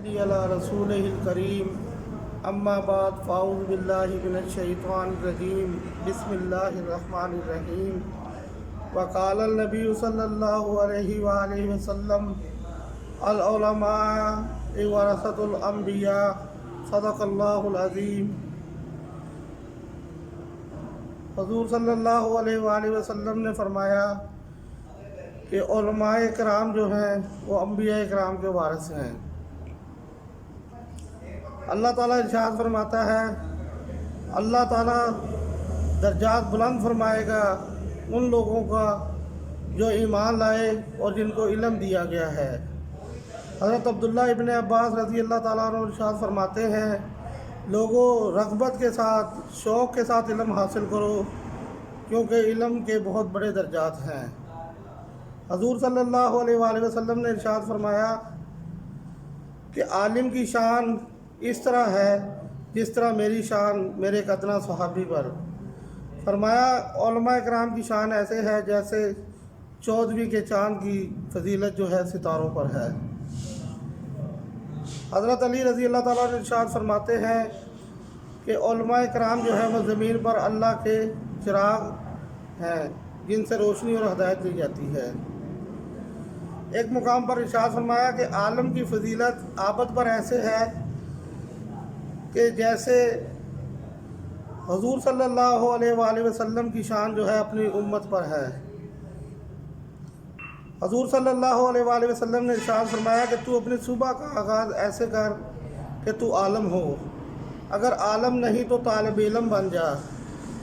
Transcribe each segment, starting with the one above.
صلی علی رسولہ الکریم اما بعد فاعوذ باللہ من الشیطان الرجیم بسم اللہ الرحمن الرحیم وقال النبی صلی اللہ علیہ وآلہ وسلم العلماء ورثۃ الانبیاء صدق اللہ العظیم۔ حضور صلی اللہ علیہ وآلہ وسلم نے فرمایا کہ علماء کرام جو ہیں وہ انبیاء کرام کے وارث ہیں۔ اللہ تعالیٰ ارشاد فرماتا ہے، اللہ تعالیٰ درجات بلند فرمائے گا ان لوگوں کا جو ایمان لائے اور جن کو علم دیا گیا ہے۔ حضرت عبداللہ ابن عباس رضی اللہ تعالیٰ عنہ ارشاد فرماتے ہیں، لوگوں رغبت کے ساتھ شوق کے ساتھ علم حاصل کرو کیونکہ علم کے بہت بڑے درجات ہیں۔ حضور صلی اللہ علیہ وآلہ وسلم نے ارشاد فرمایا کہ عالم کی شان اس طرح ہے جس طرح میری شان میرے ایک ادنا صحابی پر۔ فرمایا علماء کرام کی شان ایسے ہے جیسے 14ویں کے چاند کی فضیلت جو ہے ستاروں پر ہے۔ حضرت علی رضی اللہ تعالیٰ نے ارشاد فرماتے ہیں کہ علماء کرام جو ہے وہ زمین پر اللہ کے چراغ ہیں جن سے روشنی اور ہدایت دی جاتی ہے۔ ایک مقام پر ارشاد فرمایا کہ عالم کی فضیلت عابد پر ایسے ہے کہ جیسے حضور صلی اللہ علیہ وآلہ وسلم کی شان جو ہے اپنی امت پر ہے۔ حضور صلی اللہ علیہ وآلہ وسلم نے ارشاد فرمایا کہ تو اپنی صبح کا آغاز ایسے کر کہ تو عالم ہو، اگر عالم نہیں تو طالب علم بن جا،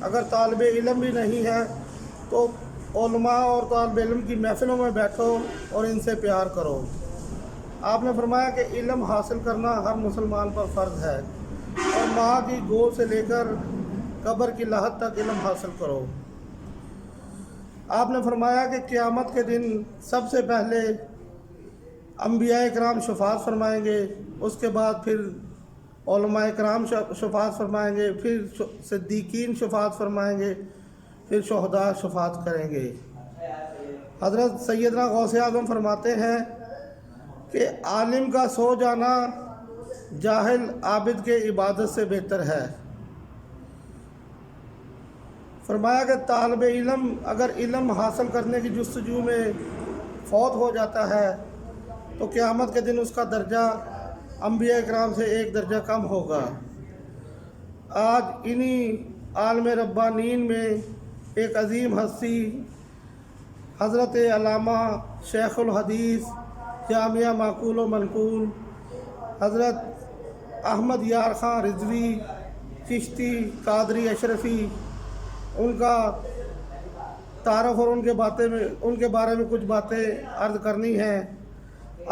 اگر طالب علم بھی نہیں ہے تو علماء اور طالب علم کی محفلوں میں بیٹھو اور ان سے پیار کرو۔ آپ نے فرمایا کہ علم حاصل کرنا ہر مسلمان پر فرض ہے اور ماں کی گود سے لے کر قبر کی لحد تک علم حاصل کرو۔ آپ نے فرمایا کہ قیامت کے دن سب سے پہلے انبیاء کرام شفاعت فرمائیں گے، اس کے بعد پھر علماء کرام شفاعت فرمائیں گے، پھر صدیقین شفاعت فرمائیں گے، پھر شہداء شفاعت کریں گے۔ حضرت سیدنا غوث اعظم فرماتے ہیں کہ عالم کا سو جانا جاہل عابد کے عبادت سے بہتر ہے۔ فرمایا کہ طالب علم اگر علم حاصل کرنے کی جستجو میں فوت ہو جاتا ہے تو قیامت کے دن اس کا درجہ انبیاء کرام سے ایک درجہ کم ہوگا۔ آج انہی عالم ربانین میں ایک عظیم ہستی حضرت علامہ شیخ الحدیث جامعہ معقول و منقول حضرت احمد یار خان رضوی چشتی قادری اشرفی، ان کا تعارف اور ان کے بارے میں کچھ باتیں عرض کرنی ہیں۔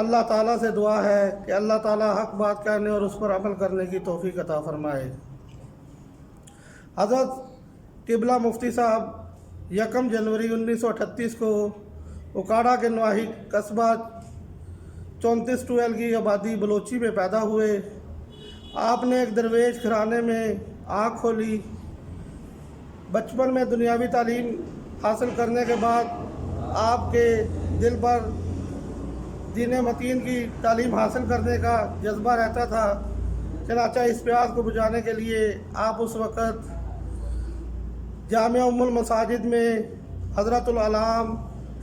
اللہ تعالیٰ سے دعا ہے کہ اللہ تعالیٰ حق بات کہنے اور اس پر عمل کرنے کی توفیق عطا فرمائے۔ حضرت قبلہ مفتی صاحب 1 جنوری 1938 کو اکاڑا کے نواحی قصبہ 34 ٹویل کی آبادی بلوچی میں پیدا ہوئے۔ آپ نے ایک درویش گھرانے میں آنکھ کھولی۔ بچپن میں دنیاوی تعلیم حاصل کرنے کے بعد آپ کے دل پر دین متین کی تعلیم حاصل کرنے کا جذبہ رہتا تھا، چنانچہ اس پیاس کو بجھانے کے لیے آپ اس وقت جامعہ ام المساجد میں حضرت العلام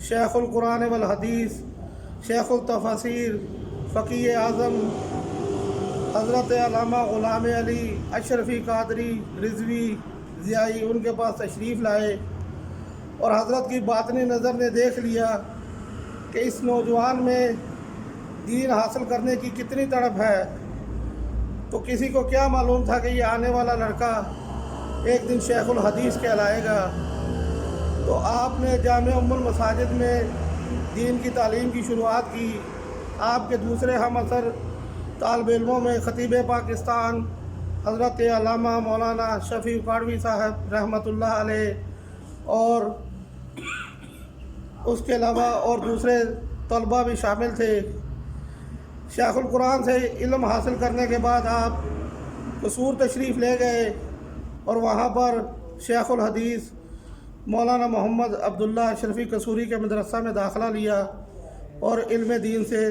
شیخ القرآن والحدیث شیخ التفاسیر فقیہ اعظم حضرت علامہ غلام علی اشرفی قادری رضوی ضیائی ان کے پاس تشریف لائے اور حضرت کی باطنی نظر نے دیکھ لیا کہ اس نوجوان میں دین حاصل کرنے کی کتنی تڑپ ہے۔ تو کسی کو کیا معلوم تھا کہ یہ آنے والا لڑکا ایک دن شیخ الحدیث کہلائے گا۔ تو آپ نے جامعہ ام المساجد میں دین کی تعلیم کی شروعات کی۔ آپ کے دوسرے ہم اثر طالب علموں میں خطیب پاکستان حضرت علامہ مولانا شفیع اکاڑوی صاحب رحمۃ اللہ علیہ اور اس کے علاوہ اور دوسرے طلباء بھی شامل تھے۔ شیخ القرآن سے علم حاصل کرنے کے بعد آپ قصور تشریف لے گئے اور وہاں پر شیخ الحدیث مولانا محمد عبداللہ اشرفی قصوری کے مدرسہ میں داخلہ لیا اور علم دین سے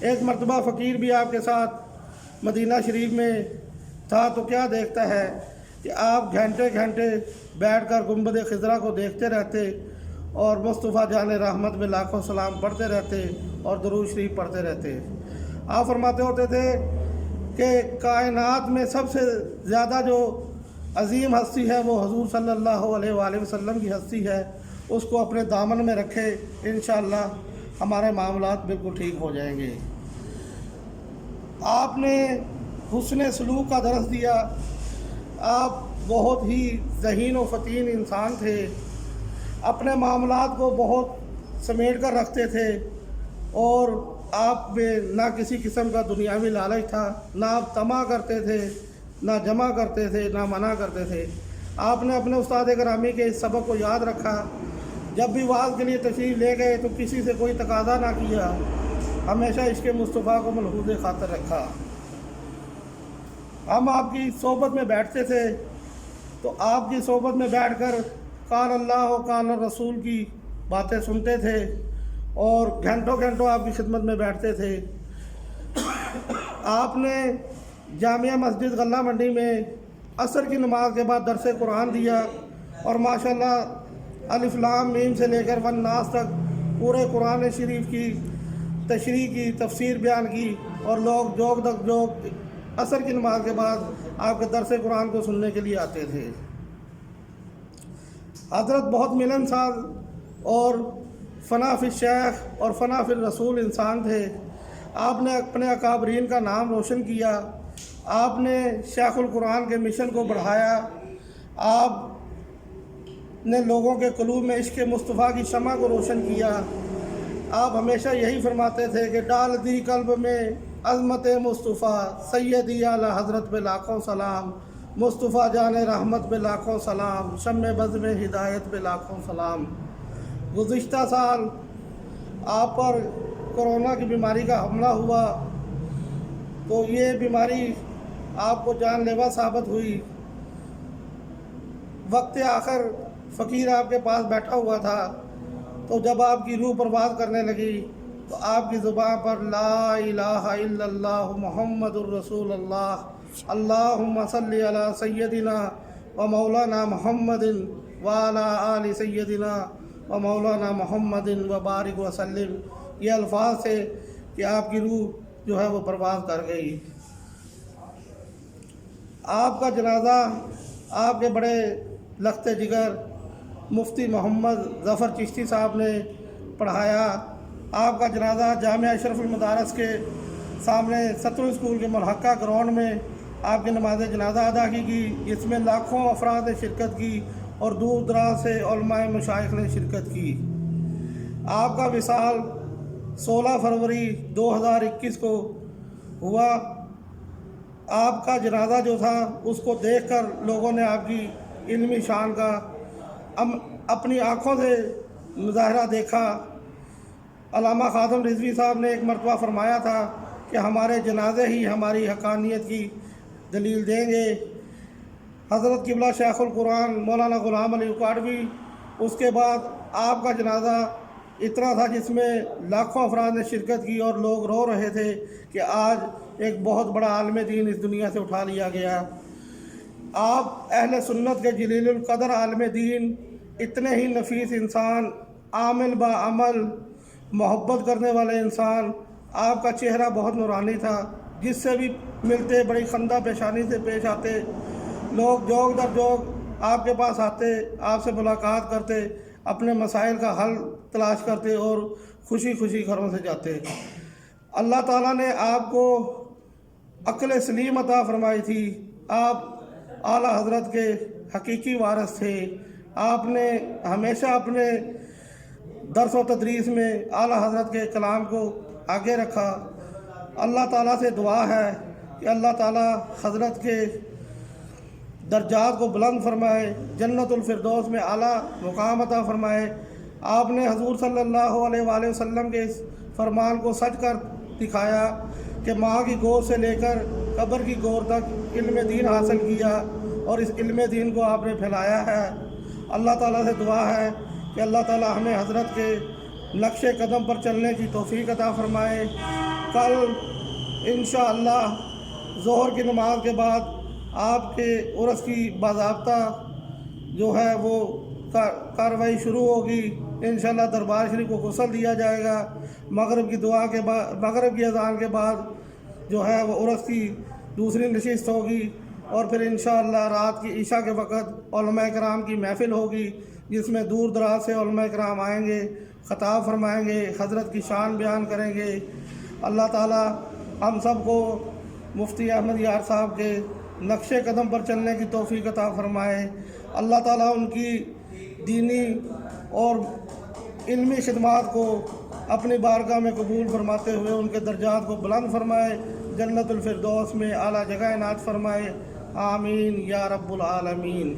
ایک مرتبہ فقیر بھی آپ کے ساتھ مدینہ شریف میں تھا تو کیا دیکھتا ہے کہ آپ گھنٹے گھنٹے بیٹھ کر گنبد خضرا کو دیکھتے رہتے اور مصطفیٰ جان رحمت میں لاکھوں سلام پڑھتے رہتے اور درود شریف پڑھتے رہتے۔ آپ فرماتے ہوتے تھے کہ کائنات میں سب سے زیادہ جو عظیم ہستی ہے وہ حضور صلی اللہ علیہ وآلہ وسلم کی ہستی ہے، اس کو اپنے دامن میں رکھے، انشاءاللہ ہمارے معاملات بالکل ٹھیک ہو جائیں گے۔ آپ نے حسن سلوک کا درس دیا، آپ بہت ہی ذہین و فطین انسان تھے، اپنے معاملات کو بہت سمیٹ کر رکھتے تھے اور آپ میں نہ کسی قسم کا دنیاوی لالچ تھا، نہ آپ طمع کرتے تھے، نہ جمع کرتے تھے، نہ منع کرتے تھے۔ آپ نے اپنے استاد گرامی کے اس سبق کو یاد رکھا، جب بھی وعظ کے لیے تشریف لے گئے تو کسی سے کوئی تقاضا نہ کیا، ہمیشہ عشق مصطفیٰ کو ملحوظ خاطر رکھا۔ ہم آپ کی صحبت میں بیٹھتے تھے تو آپ کی صحبت میں بیٹھ کر قال اللہ و قال رسول کی باتیں سنتے تھے اور گھنٹوں گھنٹوں آپ کی خدمت میں بیٹھتے تھے۔ آپ نے جامعہ مسجد غلہ منڈی میں عصر کی نماز کے بعد درس قرآن دیا اور ماشاءاللہ الف لام میم سے لے کر والناس تک پورے قرآن شریف کی تشریح کی، تفسیر بیان کی اور لوگ جوگ عصر کی نماز کے بعد آپ کے درس قرآن کو سننے کے لیے آتے تھے۔ حضرت بہت ملنسار اور فنا فی الشیخ اور فنا فی الرسول انسان تھے۔ آپ نے اپنے اکابرین کا نام روشن کیا، آپ نے شیخ القرآن کے مشن کو بڑھایا، آپ نے لوگوں کے قلوب میں عشق مصطفیٰ کی شمع کو روشن کیا۔ آپ ہمیشہ یہی فرماتے تھے کہ ڈال دی قلب میں عظمت مصطفیٰ، سیدی اعلیٰ حضرت پہ لاکھوں سلام، مصطفیٰ جان رحمت پہ لاکھوں سلام، شمع بزم ہدایت پہ لاکھوں سلام۔ گزشتہ سال آپ پر کرونا کی بیماری کا حملہ ہوا تو یہ بیماری آپ کو جان لیوا ثابت ہوئی۔ وقت آخر فقیر آپ کے پاس بیٹھا ہوا تھا تو جب آپ کی روح پرواز کرنے لگی تو آپ کی زبان پر لا الہ الا اللہ محمد الرسول اللہ، اللہم صلی علی سیدنا و مولانا محمد وعلی آل سیدنا و مولانا محمد و بارک وسلم، یہ الفاظ تھے کہ آپ کی روح جو ہے وہ پرواز کر گئی۔ آپ کا جنازہ آپ کے بڑے لخت جگر مفتی محمد ظفر چشتی صاحب نے پڑھایا۔ آپ کا جنازہ جامعہ اشرف المدارس کے سامنے ستر اسکول کے ملحقہ گراؤنڈ میں آپ کی نماز جنازہ ادا کی گئی، اس میں لاکھوں افراد نے شرکت کی اور دور دراز سے علماء مشائخ نے شرکت کی۔ آپ کا وصال 16 فروری 2021 کو ہوا۔ آپ کا جنازہ جو تھا اس کو دیکھ کر لوگوں نے آپ کی علمی شان کا اپنی آنکھوں سے مظاہرہ دیکھا۔ علامہ خادم رضوی صاحب نے ایک مرتبہ فرمایا تھا کہ ہمارے جنازے ہی ہماری حقانیت کی دلیل دیں گے۔ حضرت قبلہ شیخ القرآن مولانا غلام علی اکاڑوی، اس کے بعد آپ کا جنازہ اتنا تھا جس میں لاکھوں افراد نے شرکت کی اور لوگ رو رہے تھے کہ آج ایک بہت بڑا عالم دین اس دنیا سے اٹھا لیا گیا۔ آپ اہل سنت کے جلیل القدر عالم دین، اتنے ہی نفیس انسان، عامل با عمل، محبت کرنے والے انسان، آپ کا چہرہ بہت نورانی تھا، جس سے بھی ملتے بڑی خندہ پیشانی سے پیش آتے، لوگ جوگ در جوگ آپ کے پاس آتے، آپ سے ملاقات کرتے، اپنے مسائل کا حل تلاش کرتے اور خوشی خوشی گھروں سے جاتے۔ اللہ تعالیٰ نے آپ کو عقل سلیم عطا فرمائی تھی، آپ اعلیٰ حضرت کے حقیقی وارث تھے۔ آپ نے ہمیشہ اپنے درس و تدریس میں اعلیٰ حضرت کے کلام کو آگے رکھا۔ اللہ تعالیٰ سے دعا ہے کہ اللہ تعالیٰ حضرت کے درجات کو بلند فرمائے، جنت الفردوس میں اعلیٰ مقام عطا فرمائے۔ آپ نے حضور صلی اللہ علیہ وآلہ وسلم کے اس فرمان کو سچ کر دکھایا کہ ماں کی گود سے لے کر قبر کی گور تک علم دین حاصل کیا اور اس علم دین کو آپ نے پھیلایا ہے۔ اللہ تعالیٰ سے دعا ہے کہ اللہ تعالیٰ ہمیں حضرت کے نقش قدم پر چلنے کی توفیق عطا فرمائے۔ کل انشاءاللہ ظہر کی نماز کے بعد آپ کے عرس کی باضابطہ جو ہے وہ کارروائی شروع ہوگی. انشاءاللہ دربار شریف کو غسل دیا جائے گا. مغرب کی دعا کے بعد، مغرب کی اذان کے بعد جو ہے وہ عرس کی دوسری نشست ہوگی، اور پھر انشاءاللہ رات کی عشاء کے وقت علماء کرام کی محفل ہوگی، جس میں دور دراز سے علماء کرام آئیں گے، خطاب فرمائیں گے، حضرت کی شان بیان کریں گے. اللہ تعالی ہم سب کو مفتی احمد یار صاحب کے نقش قدم پر چلنے کی توفیق عطا فرمائے. اللہ تعالیٰ ان کی دینی اور علمی خدمات کو اپنی بارگاہ میں قبول فرماتے ہوئے ان کے درجات کو بلند فرمائے، جنت الفردوس میں اعلیٰ جگہ عنایت فرمائے. آمین یا رب العالمین.